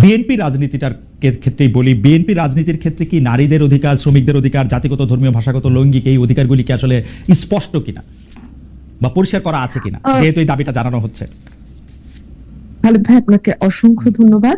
BNP রাজনীতিটার ক্ষেত্রেই বলি, BNP রাজনীতির ক্ষেত্রে কি নারীদের অধিকার, শ্রমিকদের অধিকার, জাতিগত, ধর্মীয়, ভাষাগত, লৈঙ্গিক এই অধিকারগুলি কি আসলে স্পষ্ট কিনা বা পরিষ্কার করা আছে কিনা, যেহেতু এই দাবিটা জানানো হচ্ছে? খালেদ ভাই, আপনাকে অসংখ্য ধন্যবাদ।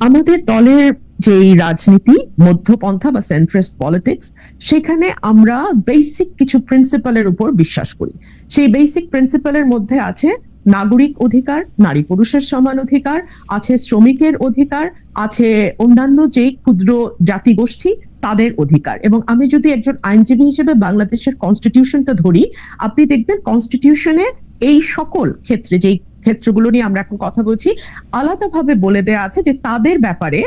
আমাদের দলের যে রাজনীতি মধ্যপন্থা বা সেন্ট্রিস্ট পলিটিক্স, সেখানে আমরা বেসিক কিছু প্রিন্সিপালের উপর বিশ্বাস করি। সেই বেসিক প্রিন্সিপালের মধ্যে আছে নাগরিক অধিকার, নারী পুরুষের সমান অধিকার, আছে শ্রমিকের অধিকার, আছে অন্যান্য যে ক্ষুদ্র জাতিগোষ্ঠী তাদের অধিকার। এবং আমি যদি একজন আইনজীবী হিসেবে বাংলাদেশের কনস্টিটিউশনটা ধরি, আপনি দেখবেন কনস্টিটিউশনে এই সকল ক্ষেত্রে, যেই ক্ষেত্রগুলো নিয়ে আমরা এখন কথা বলছি, আলাদাভাবে বলে দেওয়া আছে যে তাদের ব্যাপারে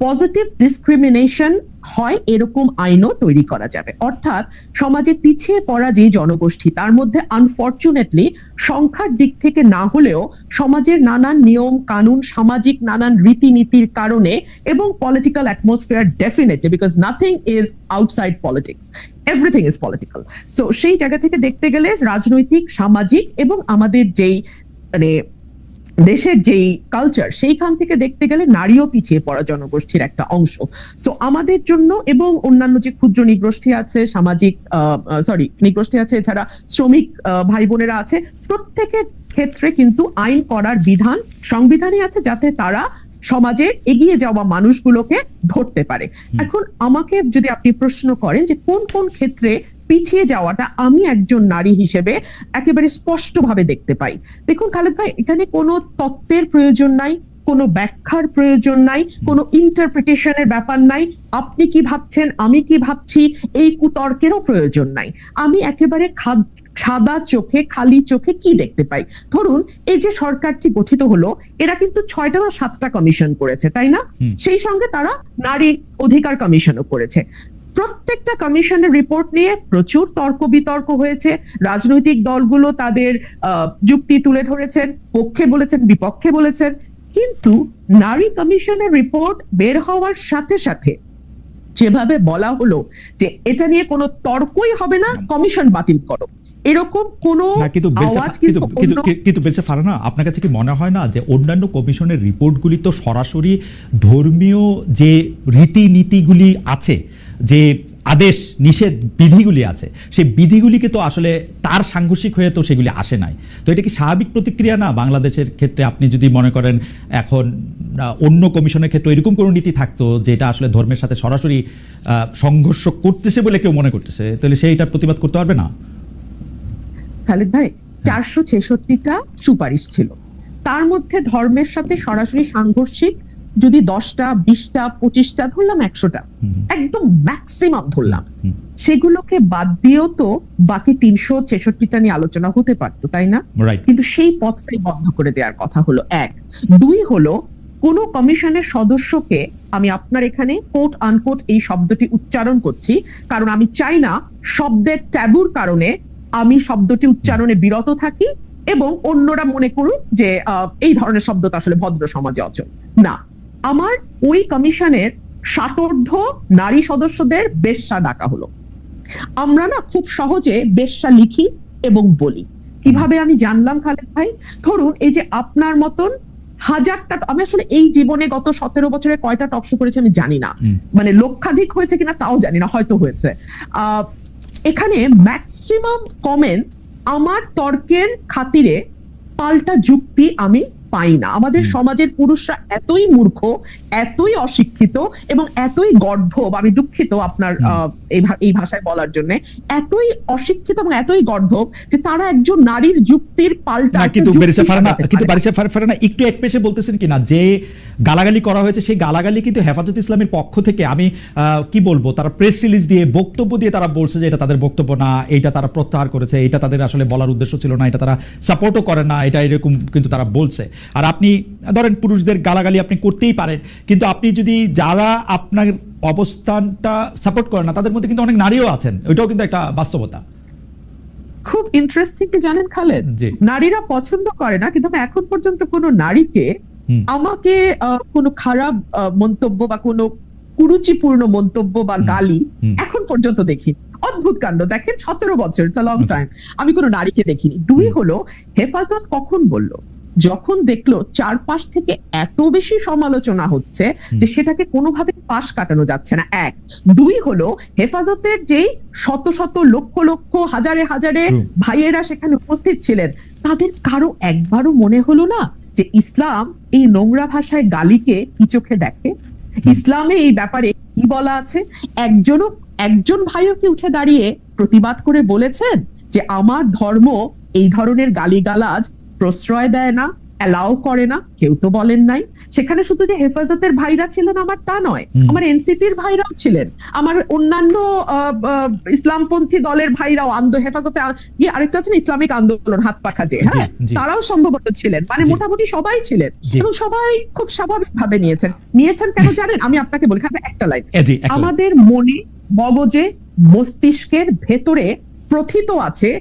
পজিটিভ ডিসক্রিমিনেশন হয় এরকম আইনও তৈরি করা যাবে। অর্থাৎ সমাজে পিছিয়ে পড়া যে জনগোষ্ঠী, তার মধ্যে আনফরচুনেটলি সংখ্যার দিক থেকে না হলেও সমাজের নানান নিয়ম কানুন, সামাজিক নানান রীতিনীতির কারণে এবং political atmosphere, definitely, because nothing is outside politics, everything is political. So সেই জায়গা থেকে দেখতে গেলে রাজনৈতিক, সামাজিক এবং আমাদের যেই মানে দেশের যেই কালচার, সেইখান থেকে দেখতে গেলে নারীও পিছিয়ে পড়া জনগোষ্ঠীর একটা অংশ। সো আমাদের জন্য এবং অন্যান্য যে ক্ষুদ্র নিগোষ্ঠী আছে, সামাজিক নিগোষ্ঠী আছে, এছাড়া শ্রমিক ভাই বোনেরা আছে, প্রত্যেকের ক্ষেত্রে কিন্তু আইন করার বিধান সংবিধানে আছে, যাতে তারা সমাজে এগিয়ে যাওয়া মানুষগুলোকে ধরতে পারে। এখন আমাকে যদি আপনি প্রশ্ন করেন যে কোন কোন ক্ষেত্রে পিছিয়ে যাওয়াটা আমি একজন নারী হিসেবে একেবারে স্পষ্টভাবে দেখতে পাই, দেখুন খালেদ ভাই, এখানে কোনো তত্ত্বের প্রয়োজন নাই, কোনো ব্যাখ্যার প্রয়োজন নাই, কোনো ইন্টারপ্রিটেশনের ব্যাপার নাই, আপনি কি ভাবছেন আমি কি ভাবছি এই কুতর্কেরও প্রয়োজন নাই। আমি একেবারে সাদা চোখে, খালি চোখে কি দেখতে পাই, ধরুন এই যে সরকারটি গঠিত হলো, এরা কিন্তু 6টা বা 7টা কমিশন করেছে, তাই না? সেই সঙ্গে তারা নারী অধিকার কমিশনও করেছে। প্রত্যেকটা কমিশনের রিপোর্ট নিয়ে প্রচুর তর্ক বিতর্ক হয়েছে, রাজনৈতিক দলগুলো তাদের যুক্তি তুলে ধরেছেন, পক্ষে বলেছেন, বিপক্ষে বলেছেন, কিন্তু নারী কমিশনের রিপোর্ট বের হওয়ার সাথে সাথে যেভাবে বলা হলো যে এটা নিয়ে কোনো তর্কই হবে না, কমিশন বাতিল করো, এরকম কোন আওয়াজ কিন্তু বেলসা ফারহানা, আপনার কাছে কি মনে হয় না যে অন্যান্য কমিশনের রিপোর্টগুলি তো সরাসরি ধর্মীয় যে রীতিনীতিগুলি আছে, যে আদেশ নিষেধ বিধিগুলি আছে, সেই বিধিগুলিকে তো আসলে তার সাংঘর্ষিক হয়ে তো সেগুলি আসে নাই। তো এটা কি স্বাভাবিক প্রতিক্রিয়া না বাংলাদেশের ক্ষেত্রে? আপনি যদি মনে করেন এখন অন্য কমিশনের ক্ষেত্রে এরকম কোনো নীতি থাকতো যেটা আসলে ধর্মের সাথে সরাসরি সংঘর্ষ করতেছে বলে কেউ মনে করতেছে, তাহলে সেইটার প্রতিবাদ করতে পারবে না? খালেদ ভাই, 466টা সুপারিশ ছিল, তার মধ্যে ধর্মের সাথে সরাসরি সাংঘর্ষিক যদি 10টা, 20টা, 25টা, ধরলাম 100টা, একদম ম্যাক্সিমাম ধরলাম, সেগুলোকে বাদ দিয়েও তো বাকি 366টা নিয়ে আলোচনা হতে পারতো, তাই না? কিন্তু সেই পথটাই বন্ধ করে দেওয়ার কথা হলো, 1। 2 হলো কোন কমিশনের সদস্যকে, আমি আপনার এখানে কোট আনকোট এই শব্দটি উচ্চারণ করছি কারণ আমি চাই না শব্দের ট্যাবুর কারণে আমি শব্দটি উচ্চারণে বিরত থাকি এবং অন্যরা মনে করুক যে এই ধরনের শব্দ তো আসলে ভদ্র সমাজে অচল না। আমার ওই কমিশনের 60 নারী সদস্যদের বেশ্যা ডাকা হলো। আমরা না খুব সহজে বেশ্যা লিখি এবং বলি, কিভাবে আমি জানলাম খালেদ ভাই? ধরুন এই যে আপনার মতন হাজারটা, আমি আসলে এই জীবনে গত 17 বছরে কয়টা টকশো করেছি আমি জানি না, মানে লক্ষাধিক হয়েছে কিনা তাও জানি না, হয়তো হয়েছে। এখানে ম্যাক্সিমাম কমেন্ট আমার তর্কের খাতিরে পাল্টা যুক্তি আমি পাই না। আমাদের সমাজের পুরুষরা এতই মূর্খ, এতই অশিক্ষিত এবং এতই গর্ধব, আমি দুঃখিত আপনার এই ভাষায় বলার জন্য, এতই অশিক্ষিত এবং এতই গর্ধব যে তারা একজন নারীর যুক্তির পাল্টা। কিন্তু বারিশা ফারহানা একটু এক পেশে বলতেছেন কিনা যে গালাগালি করা হয়েছে, সেই গালাগালি কিন্তু হেফাজত ইসলামের পক্ষ থেকে, আমি কি বলবো, তারা প্রেস রিলিজ দিয়ে, বক্তব্য দিয়ে তারা বলছে যে এটা তাদের বক্তব্য না, এটা তারা প্রত্যাহার করেছে, এটা তাদের আসলে বলার উদ্দেশ্য ছিল না, এটা তারা সাপোর্টও করে না, এটা এরকম কিন্তু তারা বলছে। আর আপনি ধরেন পুরুষদের গালাগালি আপনি করতেই পারেন, কিন্তু আপনি যদি যারা আপনার অবস্থানটা সাপোর্ট করে না তাদের মধ্যে কিন্তু অনেক নারীও আছেন, ওইটাও কিন্তু একটা বাস্তবতা। খুব ইন্টারেস্টিং কি জানেন খালেদ, নারীরা পছন্দ করে না, কিন্তু আমি এখন পর্যন্ত কোনো নারীকে আমাকে কোনো খারাপ মন্তব্য বা কোনো কুরুচিপূর্ণ মন্তব্য বা গালি এখন পর্যন্ত দেখি। অদ্ভুত কাণ্ড, দেখেন 17 বছর, লং টাইম, আমি কোনো নারীকে দেখিনি। 2 হলো হেফাজত কখন বলল যখন দেখলো চারপাশ থেকে এত বেশি সমালোচনা হচ্ছে যে সেটাকে কোনোভাবে পাশ কাটানো যাচ্ছে না, এক। দুই হলো হেফাজতের যেই শত শত লক্ষ লক্ষ হাজারে হাজারে ভাইয়েরা সেখানে উপস্থিত ছিলেন, তাদের কারো একবারও মনে হলো না যে ইসলাম এই নোংরা ভাষায় গালিকে কি চোখে দেখে, ইসলামে এই ব্যাপারে কি বলা আছে? একজন ভাইও কি উঠে দাঁড়িয়ে প্রতিবাদ করে বলেছেন যে আমার ধর্ম এই ধরনের গালিগালাজ প্রশ্রয় দেয় না, অ্যালাউ করে না? কেউ তো বলেন নাই। সেখানে শুধু যে হেফাজতের ভাইরা ছিলেন আমার তা নয়, আমার এনসিপির ভাইরাও ছিলেন, আমার অন্যান্য ইসলামপন্থী দলের ভাইরাও হেফাজতে আরেকটা আছেন ইসলামিক আন্দোলন হাত পাখা যে, হ্যাঁ, তারাও সম্ভবত ছিলেন, মানে মোটামুটি সবাই ছিলেন এবং সবাই খুব স্বাভাবিক ভাবে নিয়েছেন কেন জানেন? আমি আপনাকে বলি একটা লাইন, আমাদের মনে, মগজে, মস্তিষ্কের ভেতরে প্রথিত আছে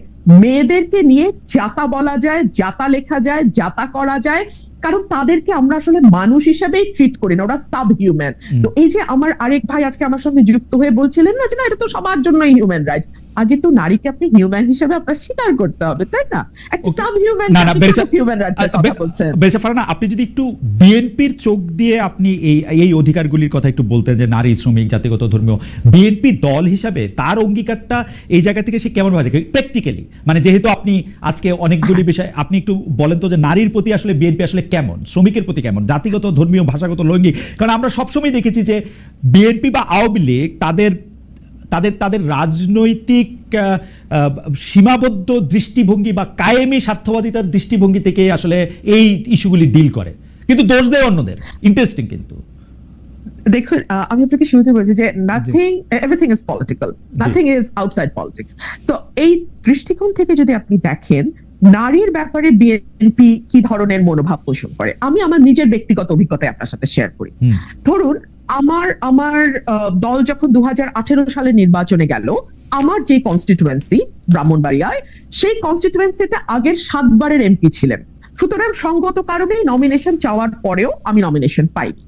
মেয়েদেরকে নিয়ে যাতা বলা যায়, যাতা লেখা যায়, যাতা করা যায়, কারণ তাদেরকে আমরা আসলে মানুষ হিসেবেই ট্রিট করি না, ওরা সাব হিউম্যান। তো এই যে আমার আরেক ভাই আজকে আমার সঙ্গে যুক্ত হয়ে বলছিলেন না যে না এটা তো সবার জন্যই হিউম্যান রাইটস, আগে তো নারীকে আপনি হিউম্যান হিসেবে আপনার স্বীকার করতে হবে, তাই না? সাব হিউম্যান হিউম্যান রাইটসের কথা বলছেন। বেশা ফারহানা, আপনি যদি একটু বিএনপির চোখ দিয়ে আপনি এই অধিকারগুলির কথা একটু বলতেন, যে নারী, শ্রমিক, জাতিগত, ধর্মীয়, বিএনপি দল হিসাবে তার অঙ্গীকারটা এই জায়গা থেকে সে কেমন ভাবে প্র্যাকটিক্যালি, মানে যেহেতু আপনি আজকে অনেকগুলি বিষয় আপনি একটু বলেন তো যে নারীর প্রতি আসলে বিএনপি আসলে কেমন, শ্রমিকের প্রতি কেমন, জাতিগত, ধর্মীয়, ভাষাগত, লৈঙ্গিক? কারণ আমরা সবসময় দেখেছি যে বিএনপি বা আওয়ামী লীগ তাদের রাজনৈতিক সীমাবদ্ধ দৃষ্টিভঙ্গি বা কায়েমি স্বার্থবাদিতার দৃষ্টিভঙ্গি থেকে আসলে এই ইস্যুগুলি ডিল করে, কিন্তু দোষ দেয় অন্যদের। ইন্টারেস্টিং। কিন্তু দেখুন, আমি আপনাকে শুরুতে বলেছি যে everything is political, nothing is outside politics. তো এই দৃষ্টিকোণ থেকে যদি আপনি দেখেন নারীর ব্যাপারে বিএনপি কি ধরনের মনোভাব পোষণ করে, আমি আমার নিজের ব্যক্তিগত অভিজ্ঞতা আপনার সাথে শেয়ার করি। ধরুন আমার দল যখন 2018 সালে নির্বাচনে গেল, আমার যে কনস্টিটুয়েন্সি ব্রাহ্মণবাড়িয়ায়, সেই কনস্টিটুয়েন্সিতে আগের 7 বারের এমপি ছিলেন, সুতরাং সঙ্গত কারণেই নমিনেশন চাওয়ার পরেও আমি নমিনেশন পাইনি,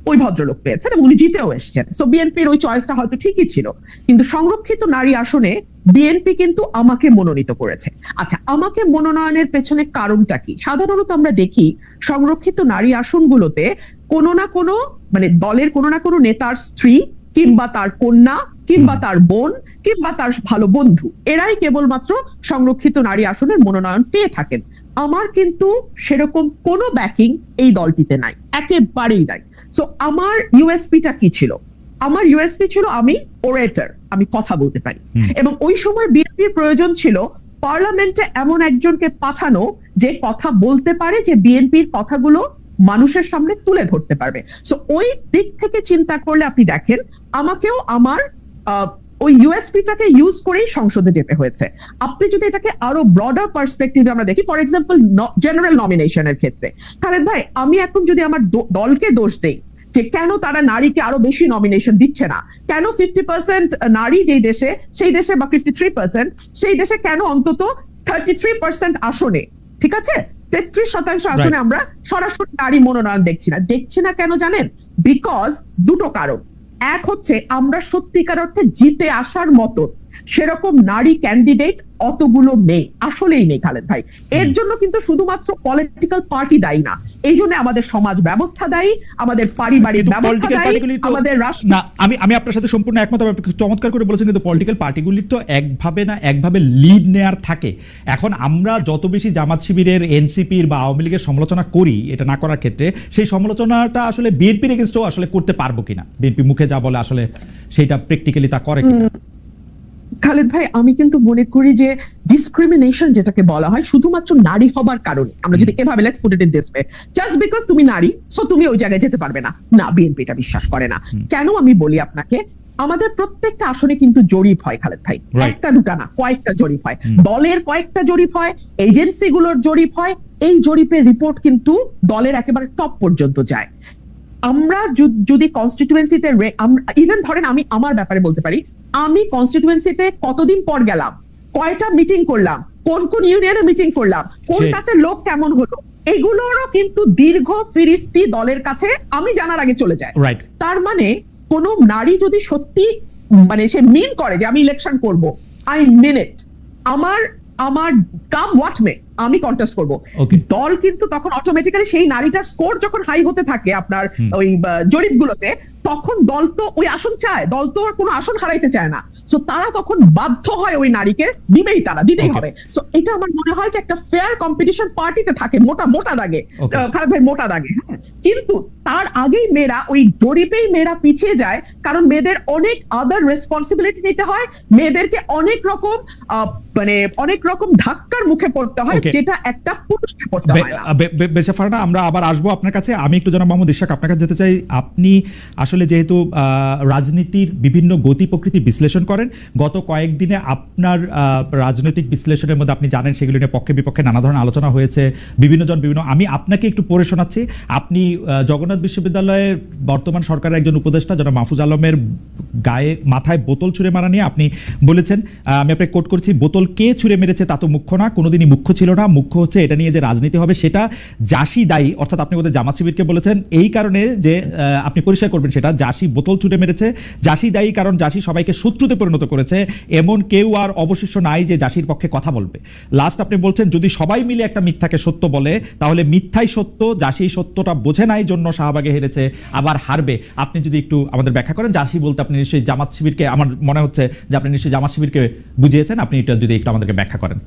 ওই ভদ্রলোক পেয়েছেন এবং উনি জিতেও এসছেন। সো বিএনপির ওই চয়েসটা হয়তো ঠিকই ছিল, কিন্তু সংরক্ষিত নারী আসনে বিএনপি কিন্তু আমাকে মনোনীত করেছে। আচ্ছা, আমাকে মনোনয়নের পেছনে কারণটা কি? সাধারণত আমরা দেখি সংরক্ষিত নারী আসনগুলোতে কোনো না কোনো, মানে দলের কোনো না কোনো নেতার স্ত্রী কিংবা তার কন্যা কিংবা তার বোন কিংবা তার ভালো বন্ধু, এরাই কেবলমাত্র সংরক্ষিত নারী আসনের মনোনয়ন পেয়ে থাকেন। আমার কিন্তু সেরকম কোনো ব্যাকিং এই দলটিতে নাই, একেবারেই নাই। সো আমার ইউএসপিটা কি ছিল? আমার ইউএসপি ছিল আমি ওরেটর, আমি কথা বলতে পারি, এবং ওই সময় বিএনপির প্রয়োজন ছিল পার্লামেন্টে এমন একজনকে পাঠানো যে কথা বলতে পারে, যে বিএনপির কথাগুলো মানুষের সামনে তুলে ধরতে পারবে। সো ওই দিক থেকে চিন্তা করলে আপনি দেখেন আমাকেও আমার ওই ইউএসপিটাকে ইউজ করেই সংসদে যেতে হয়েছে। আপনি যদি এটাকে আরো ব্রডার পার্সপেক্টিভে আমরা দেখি, ফর এক্সাম্পল জেনারেল নমিনেশনের ক্ষেত্রে, খালেদ ভাই, আমি এখন যদি আমার দলকে দোষ দেই যে কেন তারা নারীকে আরো বেশি নমিনেশন দিচ্ছে না, কেন 50% নারী যেই দেশে, সেই দেশে বা 53% সেই দেশে কেন অন্তত 33% আসনে, ঠিক আছে, 33% আসনে আমরা সরাসরি নারী মনোনয়ন দেখছি না কেন জানেন? বিকজ দুটো কারণ। এক হচ্ছে আমরা সত্যিকার অর্থে জিতে আসার মতো সেরকম নারী ক্যান্ডিডেট অতগুলো নেই, আসলেই নেই খালেদ ভাই। এর জন্য কিন্তু শুধুমাত্র পলিটিক্যাল পার্টি দায়ী না, এই জন্য আমাদের সমাজ ব্যবস্থা দায়ী, আমাদের পারিবারিক ব্যবস্থা দায়ী, আমাদের রাষ্ট্র। না, আমি আপনার সাথে সম্পূর্ণ একমত, চমৎকার করে বলেছেন, কিন্তু পলিটিক্যাল পার্টিগুলির তো একভাবে লিড নেয়ার থাকে। এখন আমরা যত বেশি জামাত শিবিরের, এনসিপির বা আওয়ামী লীগের সমালোচনা করি, এটা না করার ক্ষেত্রে সেই সমালোচনাটা আসলে বিএনপির এগেইনস্টও আসলে করতে পারবো কিনা, বিএনপি মুখে যা বলে আসলে সেটা প্র্যাকটিক্যালি তা করে কিনা। খালেদ ভাই, আমি কিন্তু মনে করি যে ডিসক্রিমিনেশন যেটাকে বলা হয় শুধুমাত্র নারী হবার কারণে, আমরা যদি এভাবে let's put it in this way, just because তুমি নারী সো তুমি ওই জায়গায় যেতে পারবে না, না, বিএনপি এটা বিশ্বাস করে না। কেন আমি বলি আপনাকে, আমাদের প্রত্যেকটা আসনে কিন্তু জরিপ হয় খালেদ ভাই, একটা দুটা না, কয়েকটা জরিপ হয়, দলের কয়েকটা জরিপ হয়, এজেন্সিগুলোর জরিপ হয়, এই জরিপের রিপোর্ট কিন্তু দলের একেবারে টপ পর্যন্ত যায়। আমরা যদি কনস্টিটিউয়েন্সিতে, ইভেন ধরেন আমি আমার ব্যাপারে বলতে পারি, আমি কনস্টিটিউয়েন্সিতে কতদিন পর গেলাম, কয়টা মিটিং করলাম, কোন কোন ইউনিয়নে মিটিং করলাম, কোনটাতে লোক কেমন হলো, এগুলোরও কিন্তু দীর্ঘ ফিরিস্তি দলের কাছে আমি জানার আগে চলে যায়। তার মানে কোন নারী যদি সত্যি মানে সে মিন করে যে আমি ইলেকশন করব, আই মিন ইট, আমার কাম হোয়াট মে, আমি কন্টেস্ট করব, দল কিন্তু তখন অটোমেটিক্যালি সেই নারীটার স্কোর যখন হাই হতে থাকে আপনার ওই জরিপগুলোতে, তখন দল তো ওই আসন চায়, দল তো কোনো আসন হারাইতে চায় না, সো তারা তখন বাধ্য হয় ওই নারীকে দিবেই, তারা দিতেই হবে। সো এটা আমার মনে হয় যে একটা ফেয়ার কম্পিটিশন পার্টিতে থাকে মোটা দাগে, খালেদ ভাই মোটা দাগে, হ্যাঁ। কিন্তু তার আগেই মেয়েরা ওই জরিপেই মেয়েরা পিছিয়ে যায়, কারণ মেয়েদের অনেক আদার রেসপন্সিবিলিটি নিতে হয়, মেয়েদেরকে অনেক রকম অনেক রকম ধাক্কার মুখে পড়তে হয়, যেটা একটা পুরুষকে পড়তে হয় না। বেশা ফারহানা, আমরা আবার আসবো আপনার কাছে। আমি একটু জনাব মোহাম্মদ ইশরাক আপনার কাছে যেতে চাই। আপনি আসলে যেহেতু রাজনীতির বিভিন্ন গতি প্রকৃতি বিশ্লেষণ করেন, গত কয়েকদিনে আপনার রাজনৈতিক বিশ্লেষণের মধ্যে আপনি জানেন সেগুলো নিয়ে পক্ষে বিপক্ষে নানা ধরনের আলোচনা হয়েছে, বিভিন্ন আমি আপনাকে একটু পড়ে শোনাচ্ছি। আপনি জগন্নাথ বিশ্ববিদ্যালয়ের বর্তমান সরকারের একজন উপদেষ্টা জনাব মাহফুজ আলমের মাথায় বোতল ছুঁড়ে মারা নিয়ে আপনি বলেছেন, আমি আপনাকে কোট করছি, বোতল কে ছুঁড়ে মেরেছে তা তো মুখ্য না, কোনোদিনই মুখ্য ছিল না, মুখ্য হচ্ছে এটা নিয়ে যে রাজনীতি হবে সেটা জাসি দায়ী, অর্থাৎ আপনি ওদের জামাত শিবিরকে বলেছেন এই কারণে যে আপনি পরিষ্কার করবেন সেটা জাসি বোতল ছুঁড়ে মেরেছে, জাসি দায়ী কারণ জাসি সবাইকে শত্রুতে পরিণত করেছে, এমন কেউ আর অবশিষ্ট নাই যে জাসির পক্ষে কথা বলবে। লাস্ট আপনি বলছেন যদি সবাই মিলে একটা মিথ্যাকে সত্য বলে তাহলে মিথ্যাই সত্য, জাসি সত্যটা বোঝে নাই জন্য শাহবাগে হেরেছে, আবার হারবে। আপনি যদি একটু আমাদের ব্যাখ্যা করেন, জাসি বলতে আপনি নিশ্চয়ই জামাত শিবিরকে, আমার মনে হচ্ছে যে আপনি নিশ্চয়ই জামাত শিবিরকে বুঝিয়েছেন, আপনি এটা যদি একটু আমাদেরকে ব্যাখ্যা করেন।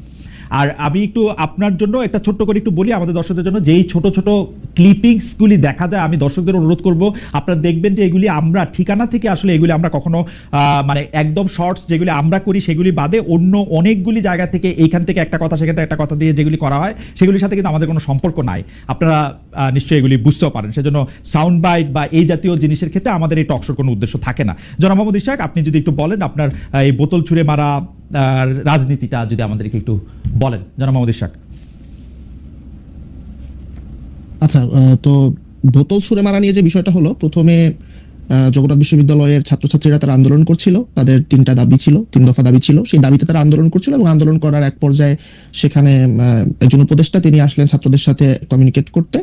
আর আমি একটু আপনার জন্য একটা ছোট্ট করে একটু বলি আমাদের দর্শকদের জন্য, যেই ছোট ছোট ক্লিপিংসগুলি দেখা যায়, আমি দর্শকদের অনুরোধ করব আপনারা দেখবেন যে এগুলি আমরা ঠিকানা থেকে আসলে এগুলি আমরা কখনো মানে একদম শর্টস যেগুলি আমরা করি সেগুলি বাদে অন্য অনেকগুলি জায়গা থেকে এইখান থেকে একটা কথা সেখান থেকে একটা কথা দিয়ে যেগুলি করা হয় সেগুলির সাথে কিন্তু আমাদের কোনো সম্পর্ক নাই, আপনারা নিশ্চয়ই এগুলি বুঝতেও পারেন। সেজন্য সাউন্ড বাইট বা এই জাতীয় জিনিসের ক্ষেত্রে আমাদের এই টকশোর কোনো উদ্দেশ্য থাকে না। জনাব মোহাম্মদ ইশরাক, আপনি যদি একটু বলেন আপনার এই বোতল ছুঁড়ে মারা রাজনীতিটা যদি আমাদেরকে একটু বলেন, জনাব মোহাম্মদ ইশরাক। আচ্ছা, তো বোতল ছুঁড়ে মারা নিয়ে যে বিষয়টা হলো, প্রথমে জগন্নাথ বিশ্ববিদ্যালয়ের ছাত্রছাত্রীরা তারা আন্দোলন করছিল, তাদের 3টা দাবি ছিল, 3 দফা দাবি ছিল, সেই দাবিতে তারা আন্দোলন করছিল এবং আন্দোলন করার এক পর্যায়ে সেখানে একজন উপদেষ্টা তিনি আসলেন ছাত্রদের সাথে কমিউনিকেট করতে।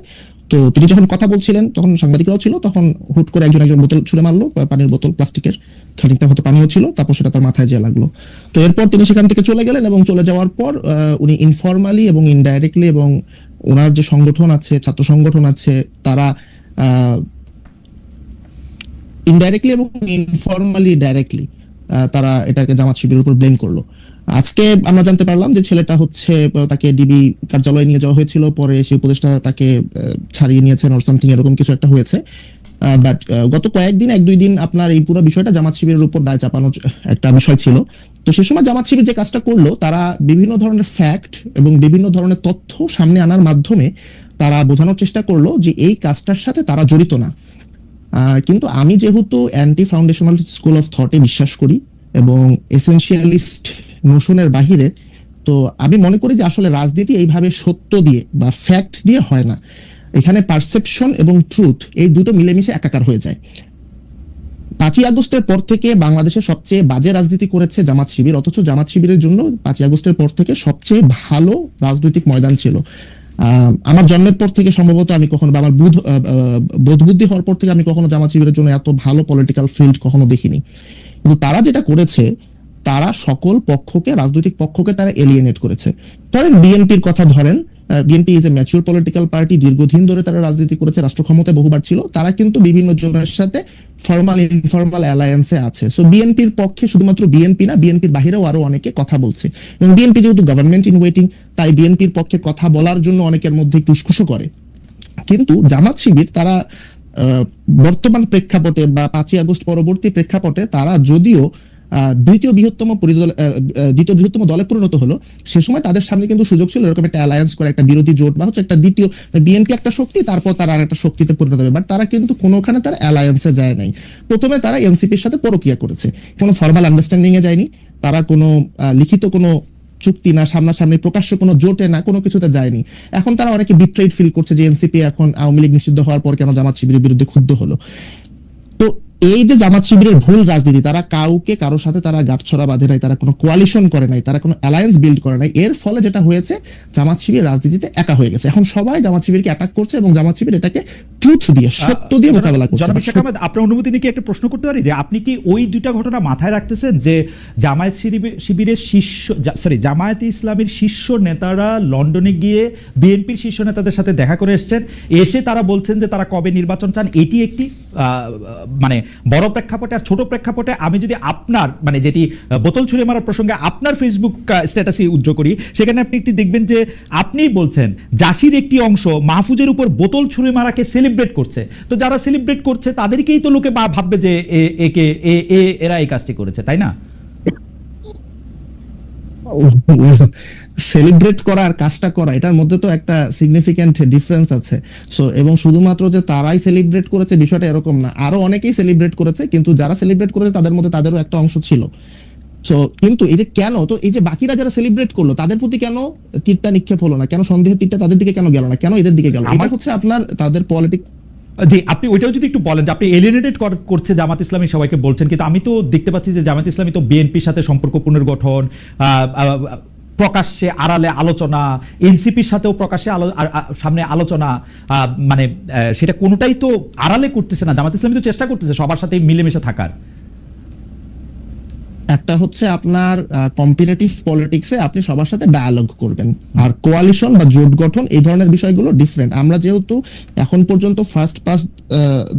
তো তিনি যখন কথা বলছিলেন তখন সাংবাদিকরাও ছিল, তখন হুট করে একজন বোতল ছুঁড়ে মারলো, পানির বোতল, প্লাস্টিকের, খানিকটা হয়তো পানিও ছিল, তারপর সেটা তার মাথায় যেয়ে লাগলো। তো এরপর তিনি সেখান থেকে চলে গেলেন এবং চলে যাওয়ার পর উনি ইনফরমালি এবং ইনডাইরেক্টলি এবং ওনার যে সংগঠন আছে, ছাত্র সংগঠন আছে, তারা ইনডাইরেক্টলি এবং ইনফরমালি ডাইরেক্টলি তারা এটাকে জামাত শিবিরের উপর ব্লেম করলো। আজকে আমরা জানতে পারলাম যে ছেলেটা হচ্ছে, তাকে ডিবি কার্যালয়ে নিয়ে যাওয়া হয়েছিল, পরে সেই উপদেষ্টা তাকে ছাড়িয়ে নিয়েছেন ওর সামথিং এরকম কিছু একটা হয়েছে। বাট গত কয়েকদিন 1-2 দিন আপনার এই পুরো বিষয়টা জামাত শিবিরের উপর দায় চাপানোর একটা বিষয় ছিল। তো সেই সময় জামাত শিবির যে কাজটা করলো, তারা বিভিন্ন ধরনের ফ্যাক্ট এবং বিভিন্ন ধরনের তথ্য সামনে আনার মাধ্যমে তারা বোঝানোর চেষ্টা করলো যে এই কাজটার সাথে তারা জড়িত না। কিন্তু আমি যেহেতু অ্যান্টি ফাউন্ডেশনাল স্কুল অফ থটে বিশ্বাস করি এবং এসেনশিয়ালিস্ট নোশনের বাহিরে, তো আমি মনে করি যে আসলে রাজনীতি এইভাবে সত্য দিয়ে বা ফ্যাক্ট দিয়ে হয় না, এখানে পারসেপশন এবং ট্রুথ এই দুটো মিলেমিশে একাকার হয়ে যায়। 5ই আগস্টের পর থেকে বাংলাদেশে সবচেয়ে বাজে রাজনীতি করেছে জামাত শিবির, অথচ জামাত শিবিরের জন্য 5ই আগস্টের পর থেকে সবচেয়ে ভালো রাজনৈতিক ময়দান ছিল। আমার জন্মের পর থেকে সম্ভবত আমি কখনো, বা আমার বোধ বুদ্ধি হওয়ার পর থেকে আমি কখনো জামাত শিবিরের জন্য এত ভালো পলিটিক্যাল ফিল্ড কখনো দেখিনি। কিন্তু তারা যেটা করেছে, তারা সকল পক্ষকে, রাজনৈতিক পক্ষকে তারা এলিয়েনেট করেছে। ধরেন বিএনপির কথা ধরেন, BNP is a mature political party, দীর্ঘদিন ধরে তারা রাজনীতি করেছে, রাষ্ট্র ক্ষমতায় বহুবার ছিল, তারা কিন্তু বিভিন্ন জনের সাথে ফর্মাল ইনফর্মাল অ্যালায়েন্সে আছে। সো বিএনপির পক্ষে শুধুমাত্র বিএনপি না, বিএনপির বাহিরেও আরো অনেকে কথা বলছে, এবং বিএনপি যেহেতু গভর্নমেন্ট ইন ওয়েটিং, তাই বিএনপির পক্ষে কথা বলার জন্য অনেকের মধ্যে টুসকুসো করে। কিন্তু জামাত শিবির তারা বর্তমান প্রেক্ষাপটে বা 5ই আগস্ট পরবর্তী প্রেক্ষাপটে তারা যদিও দ্বিতীয় বৃহত্তম দলে পরিণত হলো, সে সময় তাদের সামনে কিন্তু সুযোগ ছিল এরকম একটা অ্যালায়েন্স করে, একটা বিরোধী জোট বা হচ্ছে একটা দ্বিতীয় বিএনপি একটা শক্তি, তারপর তারা আর একটা শক্তিতে পরিণত হবে। বাট তারা কিন্তু কোনোখানে তারা অ্যালায়েন্সে যায় নাই। প্রথমে তারা এনসিপির সাথে পরকিয়া করেছে, কোনো ফর্মাল আন্ডারস্ট্যান্ডিং এ যায়নি, তারা কোনো লিখিত কোনো চুক্তি না, সামনাসামনি প্রকাশ্য কোনো জোটে না, কোনো কিছুতে যায়নি। এখন তারা অনেকে বিট্রেড ফিল করছে যে এনসিপি এখন আওয়ামী লীগ নিষিদ্ধ হওয়ার পর কেন জামাত শিবিরের বিরুদ্ধে ক্ষুব্ধ হলো। তো এই যে জামাত শিবিরের ভুল রাজনীতি, তারা কাউকে কারোর সাথে তারা গাঁটছড়া বাঁধে নাই, তারা কোনো কোয়ালিশন করে নাই, তারা কোনো অ্যালায়েন্স বিল্ড করে নাই। এর ফলে যেটা হয়েছে, জামাত শিবির রাজনীতিতে একা হয়ে গেছে। এখন সবাই জামাত শিবিরকে অ্যাটাক করছে এবং জামাত শিবির এটাকে ট্রুথ দিয়ে, সত্য দিয়ে মোকাবেলা করছে। জনাব ইশাক আহমেদ, আপনার অনুমতি নিয়ে কি একটা প্রশ্ন করতে পারি, যে আপনি কি ওই দুইটা ঘটনা মাথায় রাখতেছেন, যে জামায়াত শিবিরের জামায়াত ইসলামের শীর্ষ নেতারা লন্ডনে গিয়ে বিএনপির শীর্ষ নেতাদের সাথে দেখা করে এসেছেন, এসে তারা বলছেন যে তারা কবে নির্বাচন চান? এটি একটি মানে বড় প্রেক্ষাপটে। আর ছোট প্রেক্ষাপটে আমি যদি আপনার মানে যেটি বোতল ছুঁড়ে মারার প্রসঙ্গে আপনার ফেসবুক স্ট্যাটাসে উজ্জ্ব করি, সেখানে আপনি একটি দেখবেন যে আপনিই বলছেন জাসির একটি অংশ মাহফুজের উপর বোতল ছুঁড়ে মারাকে সেলিব্রেট করছে। তো যারা সেলিব্রেট করছে তাদেরকেই তো লোকে ভাববে যে এরা এই কাজটি করেছে, তাই না? সেলিব্রেট করা আর কাজটা করা, এটার মধ্যে তো একটা সিগনিফিক্যান্ট ডিফারেন্স আছে। সো এবং শুধুমাত্র যে তারাই সেলিব্রেট করেছে বিষয়টা এরকম না, আরো অনেকেই সেলিব্রেট করেছে, কিন্তু যারা সেলিব্রেট করেছে তাদের মধ্যে তাদেরও একটা অংশ ছিল। সো কিন্তু এই যে কেন, তো এই যে বাকিরা যারা সেলিব্রেট করলো তাদের প্রতি কেন তীরটা নিক্ষেপ হলো না, কেন সন্দেহের তীরটা তাদের দিকে কেন গেল না, কেন এদের দিকে গেল? এটা হচ্ছে আপনার তাদের পলিটিক্স। জি, আপনি ওইটাও যদি একটু বলেন যে আপনি এলিয়েনেটেড করছে জামাত ইসলামী সবাইকে বলছেন, কিন্তু আমি তো দেখতে পাচ্ছি যে জামাত ইসলামী তো বিএনপির সাথে সম্পর্ক পুনর্গঠন, প্রকাশ্যে আড়ালে আলোচনা, এনসিপির সাথেও প্রকাশ্যে সামনে আলোচনা, মানে সেটা কোনোটাই তো আড়ালে করতেছে না। জামাত ইসলামী তো চেষ্টা করতেছে সবার সাথে মিলেমিশে থাকার। একটা হচ্ছে আপনার কম্পিটিটিভ পলিটিক্সে আপনি সবার সাথে ডায়ালগ করবেন, আর কোয়ালিশন বা জোট গঠন এই ধরনের বিষয়গুলো ডিফারেন্ট। আমরা যেহেতু এখন পর্যন্ত ফার্স্ট পাস্ট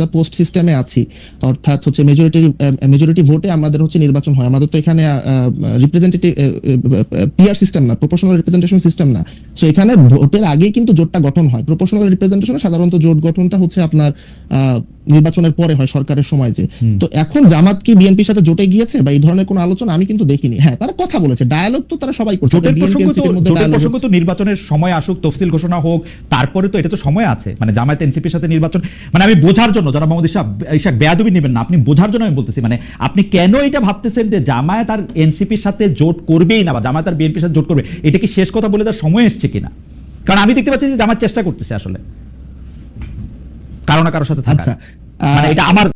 দ্য পোস্ট সিস্টেমে আছি, অর্থাৎ হচ্ছে মেজরিটি ভোটে আমাদের হচ্ছে নির্বাচন হয়, আমাদের তো এখানে রিপ্রেজেন্টেটিভ পিআর সিস্টেম না, প্রপোর্শনাল রিপ্রেজেন্টেশন সিস্টেম না। সো এখানে ভোটের আগেই কিন্তু জোটটা গঠন হয়। প্রপোর্শনাল রিপ্রেজেন্টেশনে সাধারণত জোট গঠনটা হচ্ছে আপনার নির্বাচনের পরে হয়, সরকারের সময় যে। তো এখন জামাত কি বিএনপির সাথে জোটে গিয়েছে বা এই ধরনের কোনো আলোচনা আমি কিন্তু দেখিনি। হ্যাঁ, তারা কথা বলেছে, ডায়ালগ তো তারা সবাই করছে। জোটের প্রসঙ্গ তো নির্বাচনের সময় আসুক, তফসিল ঘোষণা হোক, তারপরে তো এটা তো সময় আছে। মানে জামায়াত এনসিপির সাথে নির্বাচন, মানে আমি বোঝার জন্য, যারা মোহাম্মদ ইশাক বেয়াদবি নেবেন না, আপনি বোঝার জন্য আমি বলতেছি, মানে আপনি কেন এটা ভাবতেছেন যে জামায়াত আর এনসিপির সাথে জোট করবেই না, বা জামায়াত আর বিএনপির সাথে জোট করবে, এটা কি শেষ কথা বলে তার সময় এসছে কিনা? কারণ আমি দেখতে পাচ্ছি যে জামায়াত চেষ্টা করতেছে আসলে কারো না কারোর সাথে থাকার। আচ্ছা, মানে এটা আমার